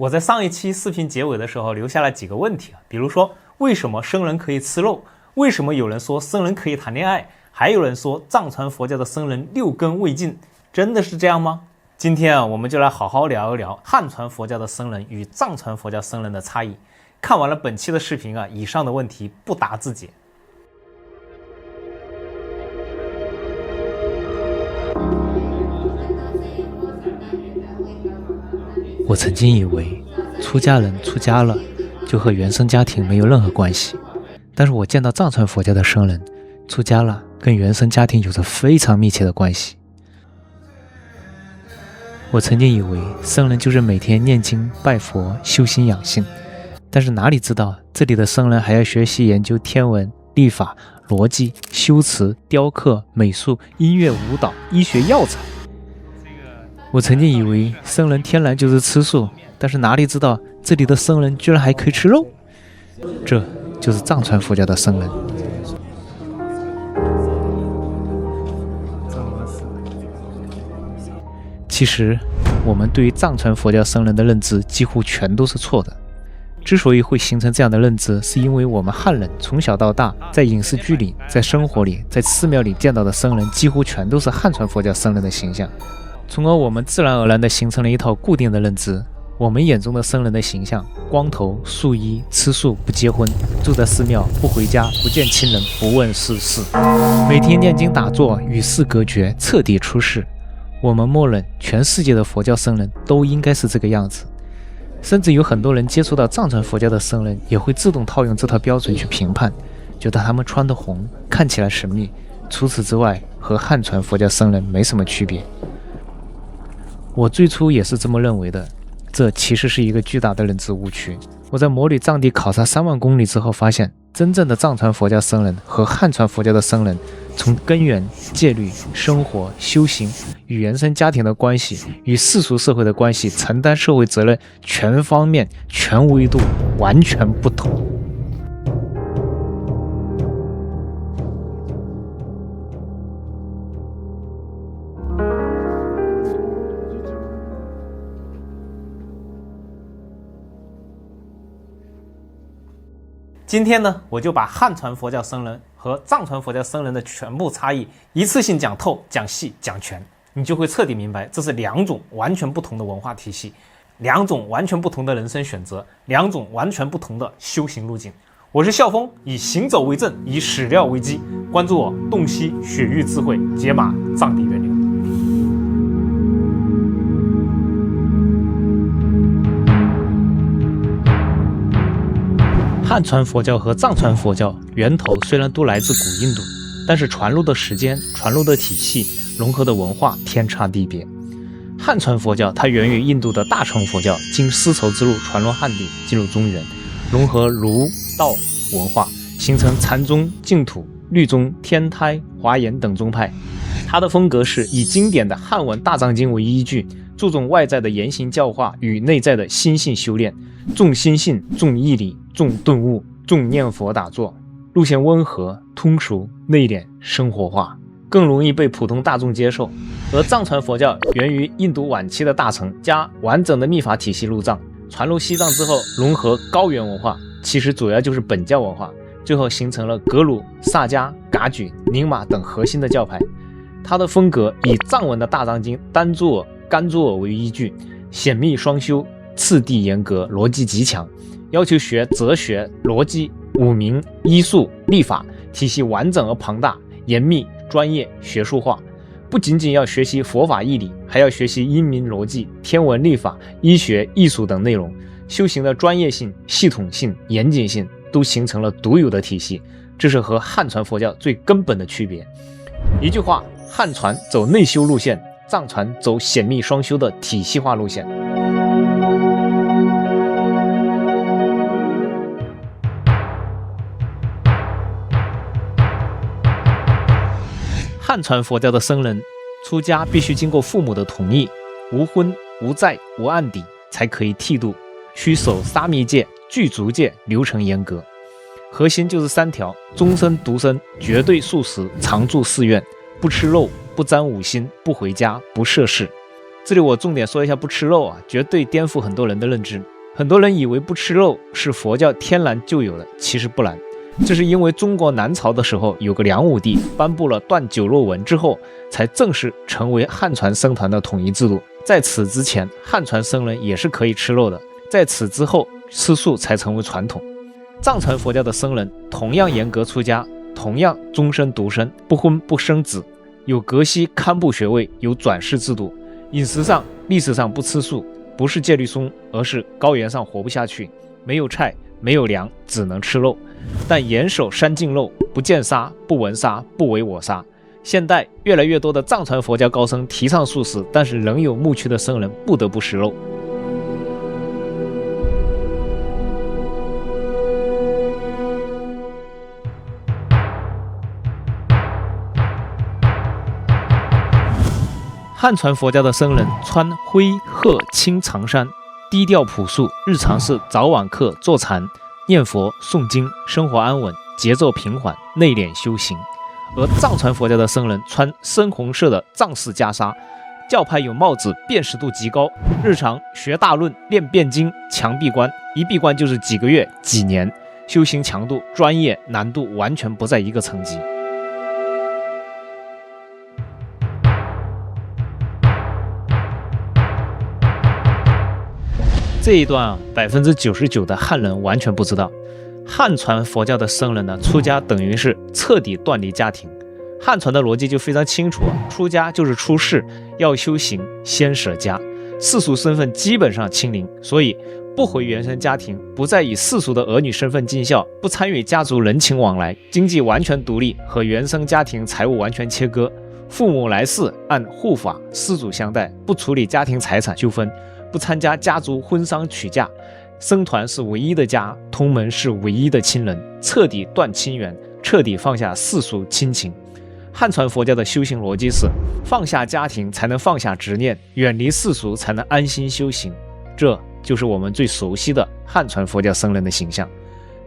我在上一期视频结尾的时候留下了几个问题，比如说为什么僧人可以吃肉？为什么有人说僧人可以谈恋爱？还有人说藏传佛教的僧人六根未净，真的是这样吗？今天我们就来好好聊一聊汉传佛教的僧人与藏传佛教僧人的差异。看完了本期的视频以上的问题不答自解。我曾经以为出家人出家了就和原生家庭没有任何关系，但是我见到藏传佛教的僧人出家了跟原生家庭有着非常密切的关系。我曾经以为僧人就是每天念经拜佛修心养性，但是哪里知道这里的僧人还要学习研究天文历法逻辑修辞雕刻美术音乐舞蹈医学药材。我曾经以为僧人天然就是吃素，但是哪里知道这里的僧人居然还可以吃肉。这就是藏传佛教的僧人。其实我们对于藏传佛教僧人的认知几乎全都是错的。之所以会形成这样的认知，是因为我们汉人从小到大在影视剧里在生活里在寺庙里见到的僧人几乎全都是汉传佛教僧人的形象，从而我们自然而然地形成了一套固定的认知。我们眼中的僧人的形象，光头素衣吃素不结婚，住在寺庙不回家不见亲人不问世事，每天念经打坐与世隔绝彻底出世。我们默认全世界的佛教僧人都应该是这个样子，甚至有很多人接触到藏传佛教的僧人也会自动套用这套标准去评判，觉得他们穿得红看起来神秘，除此之外和汉传佛教僧人没什么区别。我最初也是这么认为的，这其实是一个巨大的认知误区。我在摩旅藏地考察3万公里之后发现，真正的藏传佛教僧人和汉传佛教的僧人从根源戒律生活修行与原生家庭的关系与世俗社会的关系承担社会责任全方面全维度完全不同。今天呢，我就把汉传佛教僧人和藏传佛教僧人的全部差异一次性讲透、讲细、讲全，你就会彻底明白，这是2种完全不同的文化体系，2种完全不同的人生选择，2种完全不同的修行路径。我是笑峰，以行走为证，以史料为基，关注我，洞悉雪域智慧，解码藏地源流。汉传佛教和藏传佛教源头虽然都来自古印度，但是传入的时间、传入的体系、融合的文化天差地别。汉传佛教它源于印度的大乘佛教，经丝绸之路传入汉地，进入中原，融合儒道文化，形成禅宗、净土、律宗、天台、华严等宗派。它的风格是以经典的汉文大藏经为依据，注重外在的言行教化与内在的心性修炼，重心性、重义理、重顿悟、重念佛打坐，路线温和、通俗、内敛、生活化，更容易被普通大众接受。而藏传佛教源于印度晚期的大乘，加完整的密法体系入藏，传入西藏之后融合高原文化，其实主要就是本教文化，最后形成了格鲁、萨迦、噶举、宁玛等核心的教派。它的风格以藏文的大藏经单珠尔、甘珠尔为依据，显密双修，次第严格，逻辑极强，要求学哲学、逻辑、五明、医术、历法体系完整而庞大，严密、专业、学术化。不仅仅要学习佛法义理，还要学习因明逻辑、天文历法、医学、艺术等内容。修行的专业性、系统性、严谨性都形成了独有的体系，这是和汉传佛教最根本的区别。一句话，汉传走内修路线，藏传走显密双修的体系化路线。汉传佛教的僧人出家必须经过父母的同意，无婚无债无案底才可以剃度，需守沙弥戒、具足戒，流程严格。核心就是3条：终身独身，绝对素食，常住寺院，不吃肉，不沾五辛，不回家，不涉世。这里我重点说一下不吃肉啊，绝对颠覆很多人的认知。很多人以为不吃肉是佛教天然就有的，其实不然。这是因为中国南朝的时候有个梁武帝颁布了断酒肉文之后，才正式成为汉传僧团的统一制度。在此之前，汉传僧人也是可以吃肉的，在此之后吃素才成为传统。藏传佛教的僧人同样严格出家，同样终身独身，不婚不生子，有格西堪布学位，有转世制度。饮食上历史上不吃素，不是戒律松，而是高原上活不下去，没有菜没有粮，只能吃肉，但严守三净肉，不见杀不闻杀不为我杀。现代越来越多的藏传佛教高僧提倡素食，但是仍有牧区的僧人不得不食肉。汉传佛教的僧人穿灰褐青长衫，低调朴素，日常是早晚课、坐禅、念佛、诵经，生活安稳，节奏平缓，内敛修行。而藏传佛教的僧人穿深红色的藏式袈裟，教派有帽子，辨识度极高，日常学大论、练辩经，强闭关，一闭关就是几个月、几年，修行强度、专业难度完全不在一个层级。这一段99%的汉人完全不知道，汉传佛教的僧人呢，出家等于是彻底断离家庭。汉传的逻辑就非常清楚，出家就是出世，要修行，先舍家，世俗身份基本上清零，所以不回原生家庭，不再以世俗的儿女身份尽孝，不参与家族人情往来，经济完全独立，和原生家庭财务完全切割，父母来世按护法师祖相待，不处理家庭财产纠纷，不参加家族婚丧娶嫁，僧团是唯一的家，同门是唯一的亲人，彻底断亲缘，彻底放下世俗亲情。汉传佛教的修行逻辑是放下家庭才能放下执念，远离世俗才能安心修行，这就是我们最熟悉的汉传佛教僧人的形象。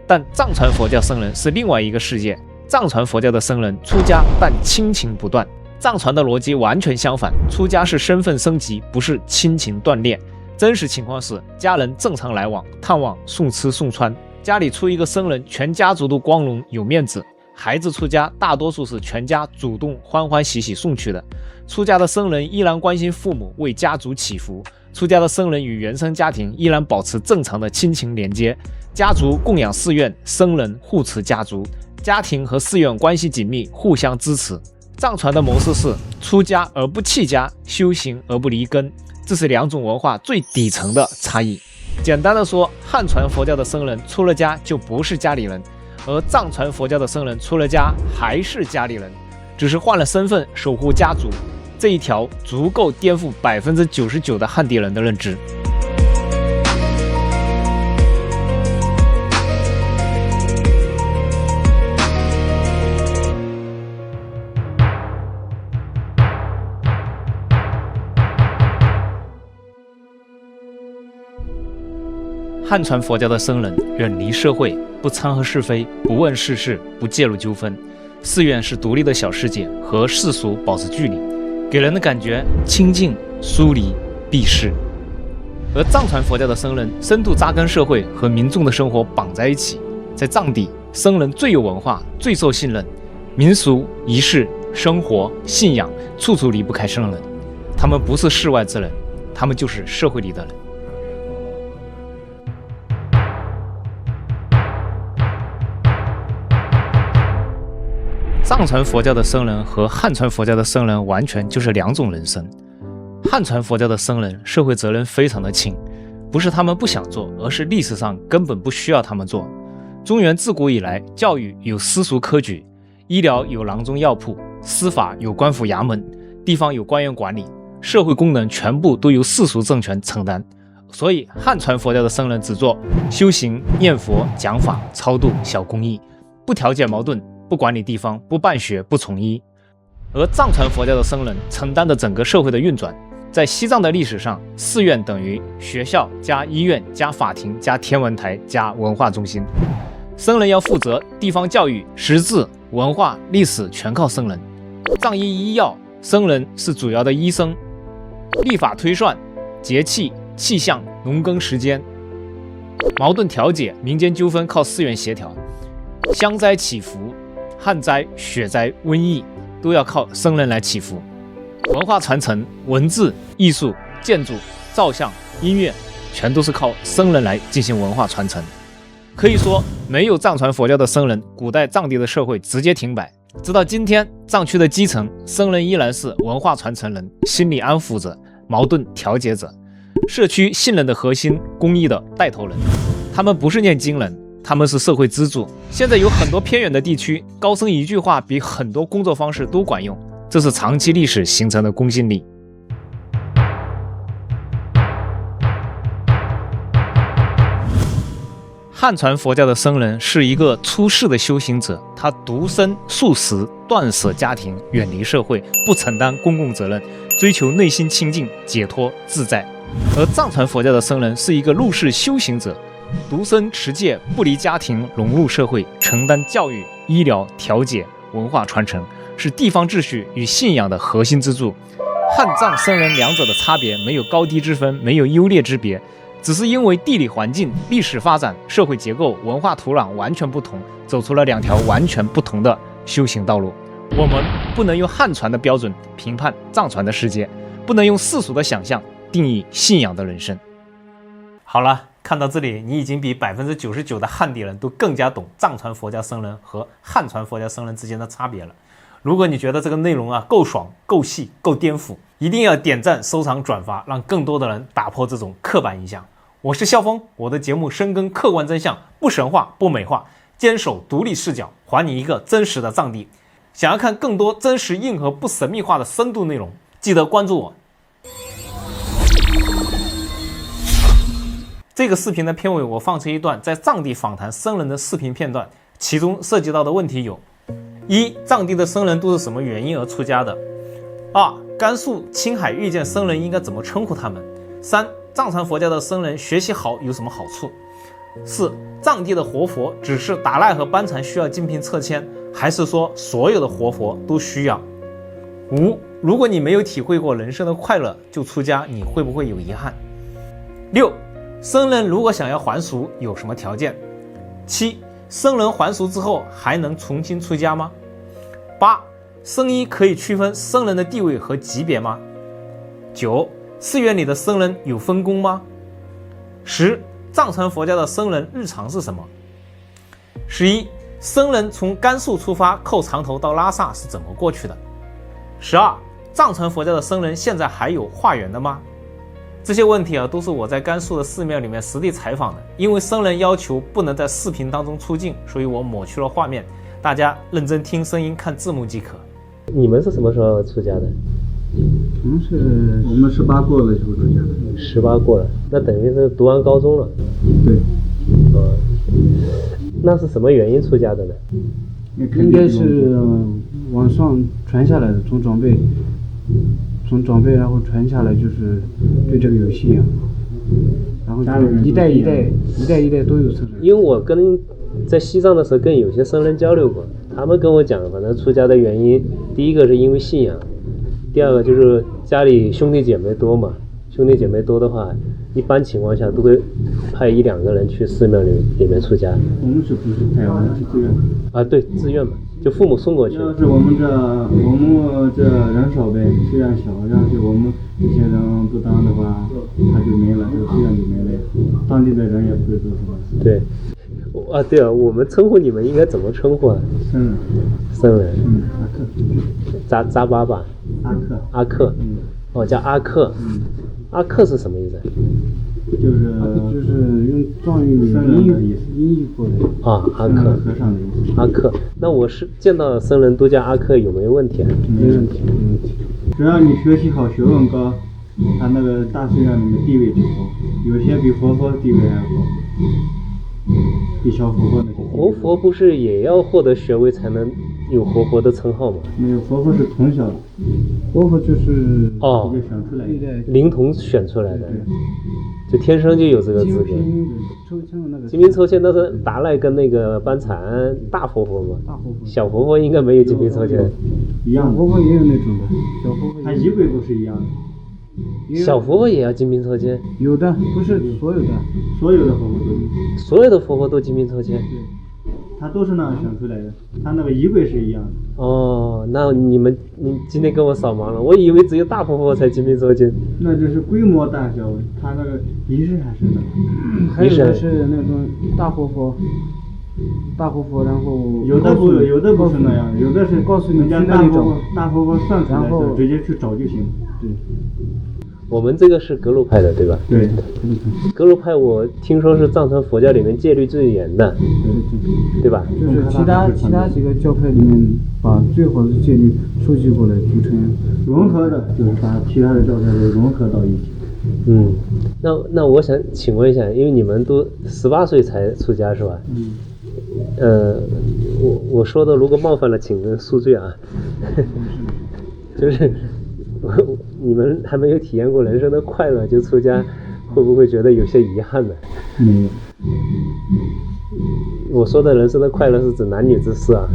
但藏传佛教僧人是另外一个世界，藏传佛教的僧人出家但亲情不断，藏传的逻辑完全相反，出家是身份升级，不是亲情断裂。真实情况是家人正常来往，探望，送吃送穿，家里出一个僧人，全家族都光荣有面子。孩子出家大多数是全家主动欢欢喜喜送去的，出家的僧人依然关心父母，为家族祈福，出家的僧人与原生家庭依然保持正常的亲情连接，家族供养寺院，僧人护持家族，家庭和寺院关系紧密，互相支持。藏传的模式是出家而不弃家，修行而不离根，这是两种文化最底层的差异。简单的说，汉传佛教的僧人出了家就不是家里人，而藏传佛教的僧人出了家还是家里人，只是换了身份守护家族。这一条足够颠覆99%的汉地人的认知。汉传佛教的僧人远离社会，不掺和是非，不问世事，不介入纠纷。寺院是独立的小世界，和世俗保持距离，给人的感觉清静、疏离、避世。而藏传佛教的僧人深度扎根社会，和民众的生活绑在一起。在藏地，僧人最有文化，最受信任，民俗、仪式、生活、信仰，处处离不开僧人。他们不是世外之人，他们就是社会里的人。藏传佛教的僧人和汉传佛教的僧人完全就是两种人生。汉传佛教的僧人社会责任非常的轻，不是他们不想做，而是历史上根本不需要他们做。中原自古以来，教育有私塾科举，医疗有郎中药铺，司法有官府衙门，地方有官员管理，社会功能全部都由世俗政权承担。所以汉传佛教的僧人只做修行、念佛、讲法、超度、小公益，不调解矛盾，不管理地方，不办学，不从医。而藏传佛教的僧人承担的整个社会的运转。在西藏的历史上，寺院等于学校加医院加法庭加天文台加文化中心。僧人要负责地方教育、识字、文化、历史全靠僧人。藏医医药，僧人是主要的医生。历法推算、节气、气象、农耕时间。矛盾调解、民间纠纷靠4元协调，乡灾祈福、旱灾、雪灾、瘟疫都要靠僧人来祈福。文化传承、文字、艺术、建筑、造像、音乐，全都是靠僧人来进行文化传承。可以说，没有藏传佛教的僧人，古代藏地的社会直接停摆。直到今天，藏区的基层僧人依然是文化传承人、心理安抚者、矛盾调解者、社区信任的核心、公益的带头人。他们不是念经人，他们是社会支柱。现在有很多偏远的地区，高僧一句话比很多工作方式都管用，这是长期历史形成的公信力。汉传佛教的僧人是一个出世的修行者，他独身素食，断舍家庭，远离社会，不承担公共责任，追求内心清净、解脱、自在。而藏传佛教的僧人是一个入世修行者，独身持戒，不离家庭，融入社会，承担教育、医疗、调解、文化传承，是地方秩序与信仰的核心支柱。汉藏僧人两者的差别没有高低之分，没有优劣之别，只是因为地理环境、历史发展、社会结构、文化土壤完全不同，走出了2条完全不同的修行道路。我们不能用汉传的标准评判藏传的世界，不能用世俗的想象定义信仰的人生。好了，看到这里，你已经比99%的汉地人都更加懂藏传佛教僧人和汉传佛教僧人之间的差别了。如果你觉得这个内容够爽、够细、够颠覆，一定要点赞、收藏、转发，让更多的人打破这种刻板印象。我是肖峰，我的节目深耕客观真相，不神话不美化，坚守独立视角，还你一个真实的藏地。想要看更多真实硬核不神秘化的深度内容，记得关注我。这个视频的片尾我放出一段在藏地访谈僧人的视频片段，其中涉及到的问题有：一、藏地的僧人都是什么原因而出家的？2、甘肃、青海遇见僧人应该怎么称呼他们？3、藏传佛教的僧人学习好有什么好处？4、藏地的活佛只是达赖和班禅需要精品测签，还是说所有的活佛都需要？5、如果你没有体会过人生的快乐就出家，你会不会有遗憾？6、僧人如果想要还俗有什么条件？7、僧人还俗之后还能重新出家吗？8、僧衣可以区分僧人的地位和级别吗？9、寺院里的僧人有分工吗？10、藏传佛教的僧人日常是什么？11、僧人从甘肃出发扣长头到拉萨是怎么过去的？12、藏传佛教的僧人现在还有化缘的吗？这些问题都是我在甘肃的寺庙里面实地采访的。因为僧人要求不能在视频当中出镜，所以我抹去了画面，大家认真听声音看字幕即可。你们是什么时候出家的我们18过了就出家的。？18过了，那等于是读完高中了。对。那是什么原因出家的呢？应该是往上传下来的，从长辈然后传下来，就是对这个有信仰，然后就一代一代都有僧人。因为我在西藏的时候跟有些僧人交流过，他们跟我讲，反正出家的原因，第一个是因为信仰，第二个就是家里兄弟姐妹多嘛，兄弟姐妹多的话，一般情况下都会派1-2个人去寺庙里面出家。我们是不是派？我们是自愿啊，对，自愿嘛，就父母送过去。要是我们这人少呗，虽然小，要是我们这些人不当的话，他就没了，这个寺院就没了，当地的人也不会做什么事。对。对啊，我们称呼你们应该怎么称呼啊？僧人。阿克。扎巴吧。阿克。叫阿克。阿克是什么意思？就是用藏语音译过来。阿克。和尚的意思。阿克，那我是见到僧人都叫阿克，有没有问题啊？没问题。只要你学习好，学问高，他那个大寺院里面地位就高，有些比活佛地位还高。比小活佛那些。活佛不是也要获得学位才能有活佛的称号吗？没有，活佛是从小，活佛就是一个选出来的，灵童选出来的，就天生就有这个资格。精品抽签那是达赖跟那个班禅大活佛嘛，小活佛应该没有精品抽签。一样，活佛也有那种的，小活佛它仪轨都是一样的。小佛佛也要精兵凑签？有的不是所有的，所有的佛佛都，所有的佛佛都精兵凑签？他都是那样选出来的，他那个仪轨是一样的。哦，那你今天跟我扫盲了，我以为只有大佛佛才精兵凑签。那就是规模大小，他那个仪式还是那个。还有的是那种大活佛，然后有的不是那样，有的是告诉你人家去那里找，大佛佛算出来然后的，直接去找就行。对。我们这个是格鲁派的，对吧？对，格鲁派我听说是藏传佛教里面戒律最严的，对吧？就是其他几个教派里面把最好的戒律收集过来组成融合的，就是把其他的教派都融合到一起。那我想请问一下，因为你们都18岁才出家是吧？我说的如果冒犯了，请恕罪啊。就是你们还没有体验过人生的快乐就出家，会不会觉得有些遗憾呢？没有。我说的人生的快乐是指男女之事啊。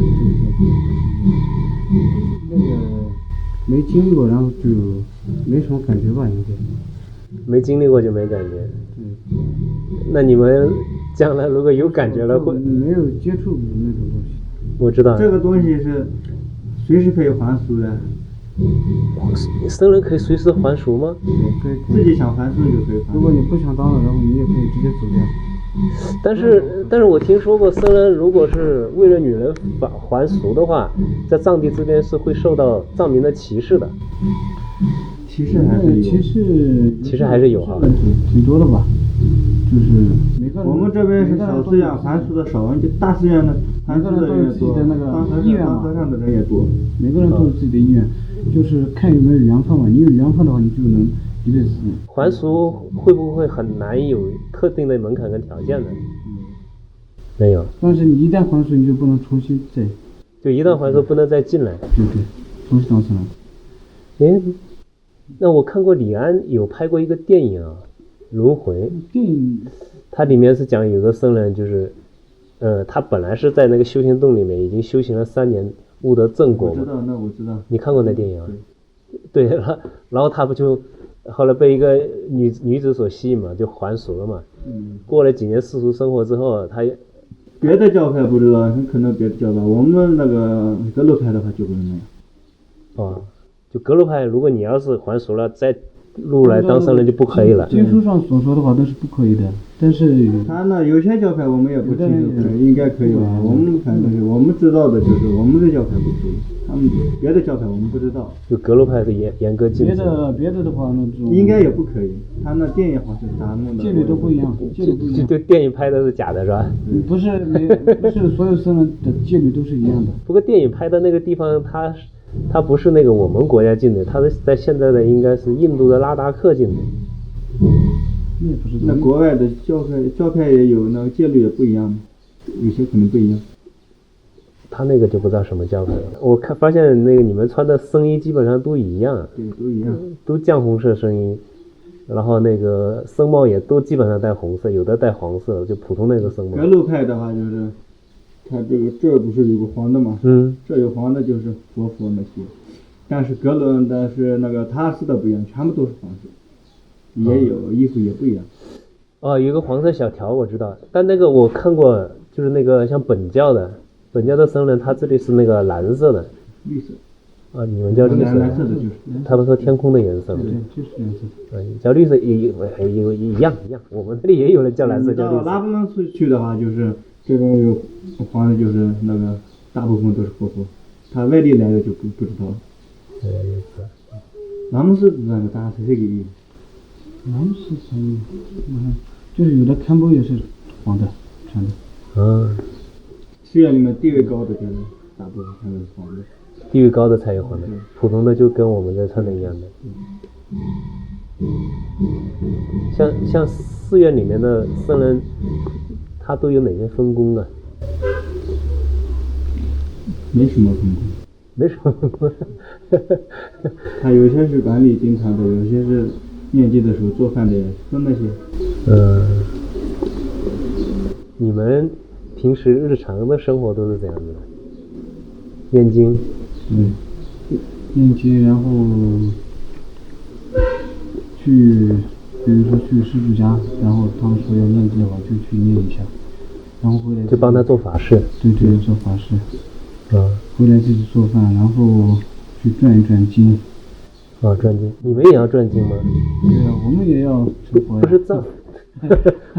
那个没经历过，然后就没什么感觉吧，应该。没经历过就没感觉。那你们将来如果有感觉了，会没有接触那种东西。我知道。这个东西是随时可以还俗的。僧人可以随时还俗吗？可以。自己想还俗就可以还。如果你不想当了，然后你也可以直接走掉。但是我听说过，僧人如果是为了女人还俗的话，在藏地这边是会受到藏民的歧视的。歧视还是有。其实还是有哈。挺多的吧。就是每个人。我们这边是小寺院还俗的少，就大寺院的还俗的人也多，当和尚的人也多。每个人都有自己的意愿，就是看有没有缘分嘛。你有缘分的话，你就能一辈子。还俗会不会很难有特定的门槛跟条件呢？没有。但是你一旦还俗，你就不能重新再。就一旦还俗，不能再进来。对，重新当僧人。那我看过李安有拍过一个电影啊，《轮回》。电影。它里面是讲有个僧人，就是，他本来是在那个修行洞里面已经修行了3年，悟得正果嘛。我知道。你看过那电影啊？对，然后他不就后来被一个女子所吸引嘛，就还俗了嘛。过了几年世俗生活之后，他别的教派不知道，可能别的教派，我们那个格鲁派的话就不是那样。哦，就格鲁派，如果你要是还俗了，再入来当僧人就不可以了。经书上所说的话都是不可以的，但是他那有些教派我们也不清楚，应该可以吧？我们反正是我们知道的就是我们的教派不可以，他们别的教派我们不知道。就格鲁派是严格禁止。别的话那种应该也不可以，他那电影好像啥弄的。戒律都不一样，戒律不一样。就电影拍的是假的是吧？不是所有僧人的戒律都是一样的。不过电影拍的那个地方，它不是那个我们国家境内，它是在现在的应该是印度的拉达克境内。那国外的教派也有，那个戒律也不一样，有些可能不一样。他那个就不知道什么教派了。我发现那个你们穿的僧衣基本上都一样。对，都一样。都绛红色僧衣，然后那个僧帽也都基本上带红色，有的带黄色，就普通那个僧帽。格鲁派的话就是，他这不是有个黄的吗？这有黄的就是佛那些，但是格鲁的是那个塔斯的不一样，全部都是黄色，也有衣服也不一样。有个黄色小条我知道，但那个我看过，就是那个像本教的僧人，他这里是那个蓝色的。绿色。你们叫绿色。蓝色的就是。他们说天空的颜色。对，就是颜色。叫绿色也一样，我们这里也有人叫蓝色叫绿色。拉布楞去的话，就是这边有黄的，就是那个大部分都是活佛，他外地来的就不知道了。拉姆斯那个大是这个意思。拉姆斯就是有的堪布也是黄的，全的。寺院里面地位高的就是大部分全都是黄的。地位高的才有黄的，普通的就跟我们这穿的一样的。像寺院里面的僧人，他都有哪些分工啊？没什么分工。没什么分工。他有些是管理经堂的，有些是念经的时候做饭的，分那些。你们平时日常的生活都是怎样子的？念经。念经，然后去，比如说去师傅家，然后他们说要念经的话，就去念一下，然后回来就帮他做法事。对对，做法事。回来自己做饭，然后去转一转经。啊，转经，你们也要转经吗？对啊，我们也要成佛呀。不是藏，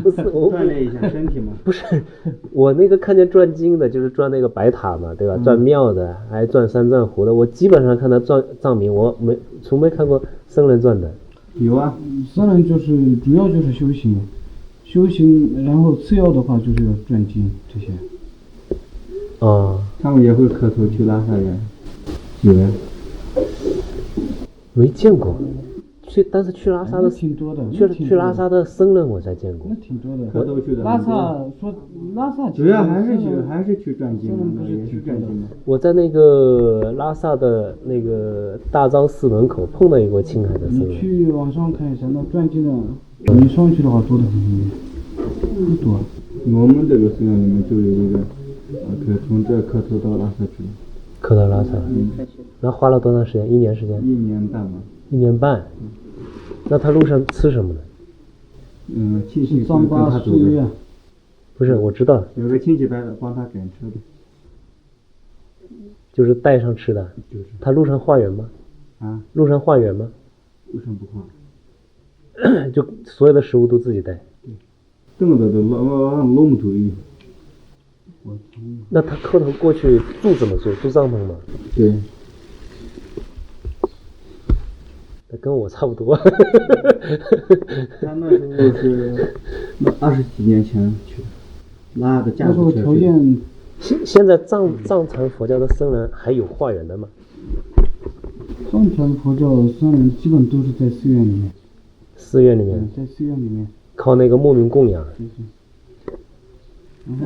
不是我锻炼一下身体嘛。不是，我那个看见转经的，就是转那个白塔嘛，对吧？转庙的，还转三藏湖的，我基本上看到转藏民，我从没看过僧人转的。有啊，僧人就是主要就是修行，然后次要的话就是要转经这些。他们也会磕头去拉萨呀，有呀。没见过，但是去拉萨的挺多的，去拉萨的僧人我才见过。那挺多的。磕头去的。拉萨主要还是去转经嘛，也是转经嘛。我在那个拉萨的那个大昭寺门口碰到一个青海的僧人。你去网上看一下，那转经的，你上去的话多得很，不多。我们这个寺院里面就有一个，从这磕头到拉萨去了。磕到拉萨，那花了多长时间？1年时间？1年半吧。1年半。那他路上吃什么呢？亲戚藏巴寺院。不是，我知道。有个亲戚帮他赶车的。就是带上吃的。就是。他路上化缘吗？路上化缘吗？路上不化。就所有的食物都自己带。凳子都老木头一。那他磕头过去住怎么住？住帐篷吗？对。那跟我差不多。他那时候是20几年前去的，拉个架子车。那时候条件。现在藏传佛教的僧人还有化缘的吗？藏传佛教僧人基本都是在寺院里面。寺院里面。在寺院里面。靠那个牧民供养。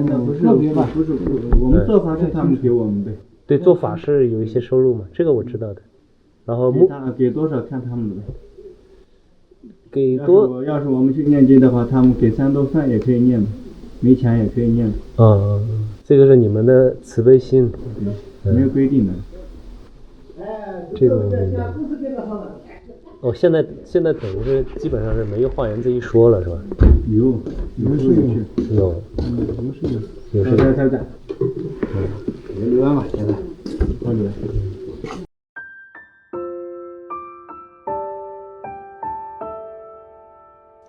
那不是特别吧？不是，我们做法是他们给我们的。对，做法是有一些收入嘛，这个我知道的。然后给多少看他们的呗。给多。要是我们去念经的话，他们给3顿饭也可以念的，没钱也可以念的。这个是你们的慈悲心。没有规定的。这个现在等于是基本上是没有化缘这一说了，是吧？有。留完吧，现在。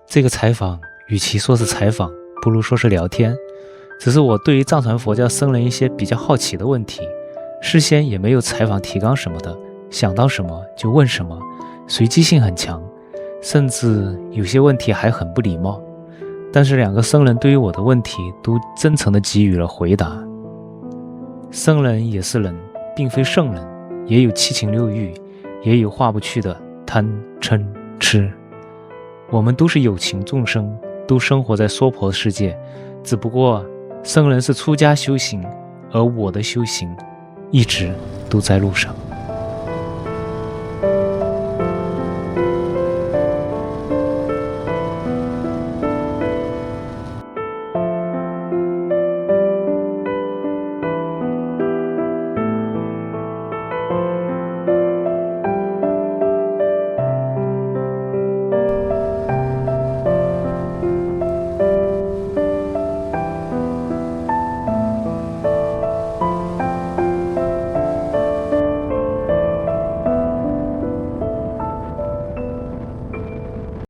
这个采访与其说是采访，不如说是聊天。只是我对于藏传佛教僧人一些比较好奇的问题，事先也没有采访提纲什么的，想到什么就问什么，随机性很强，甚至有些问题还很不礼貌。但是2个僧人对于我的问题都真诚地给予了回答。僧人也是人，并非圣人，也有7情6欲，也有化不去的贪嗔痴。我们都是有情众生，都生活在娑婆世界，只不过僧人是出家修行，而我的修行一直都在路上。